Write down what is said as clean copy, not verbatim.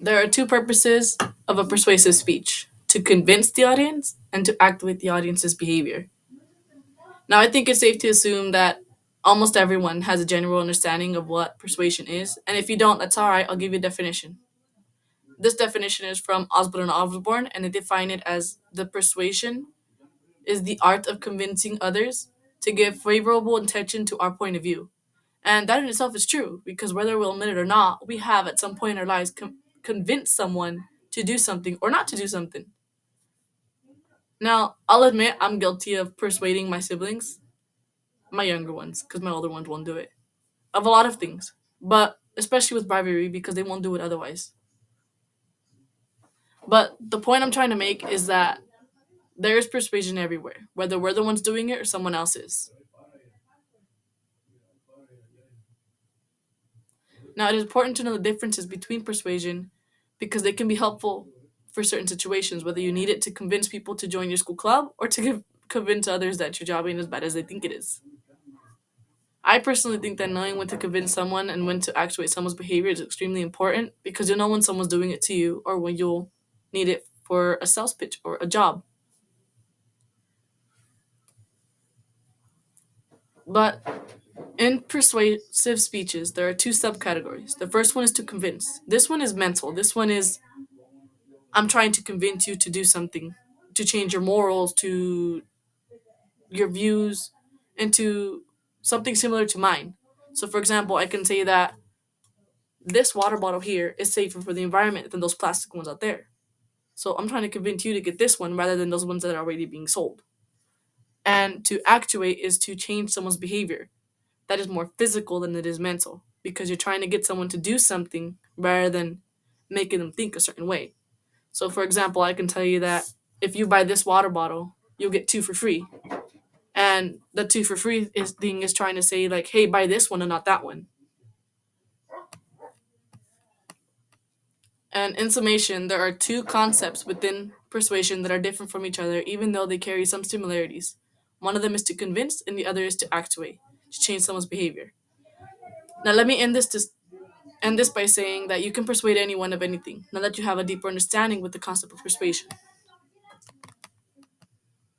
There are two purposes of a persuasive speech: to convince the audience and to activate the audience's behavior. Now, I think it's safe to assume that almost everyone has a general understanding of what persuasion is, and if you don't, that's alright, I'll give you a definition. This definition is from Osborne and Osborne, and they define it as the persuasion is the art of convincing others to give favorable attention to our point of view. And that in itself is true, because whether we'll admit it or not, we have at some point in our lives convinced someone to do something or not to do something. Now, I'll admit I'm guilty of persuading my siblings, my younger ones, because my older ones won't do it, of a lot of things, but especially with bribery because they won't do it otherwise. But the point I'm trying to make is that there is persuasion everywhere, whether we're the ones doing it or someone else is. Now, it is important to know the differences between persuasion because they can be helpful for certain situations, whether you need it to convince people to join your school club or to convince others that your job ain't as bad as they think it is. I personally think that knowing when to convince someone and when to actuate someone's behavior is extremely important because you'll know when someone's doing it to you or when you'll need it for a sales pitch or a job. But in persuasive speeches, there are two subcategories. The first one is to convince. This one is mental. This one is I'm trying to convince you to do something, to change your morals, to your views, into something similar to mine. So, for example, I can say that this water bottle here is safer for the environment than those plastic ones out there. So, I'm trying to convince you to get this one rather than those ones that are already being sold. And to actuate is to change someone's behavior. That is more physical than it is mental because you're trying to get someone to do something rather than making them think a certain way. So, for example, I can tell you that if you buy this water bottle, you'll get two for free. And the two for free thing is trying to say, like, hey, buy this one and not that one. And in summation, there are two concepts within persuasion that are different from each other, even though they carry some similarities. One of them is to convince, and the other is to actuate, to change someone's behavior. Now, let me end this by saying that you can persuade anyone of anything, now that you have a deeper understanding with the concept of persuasion.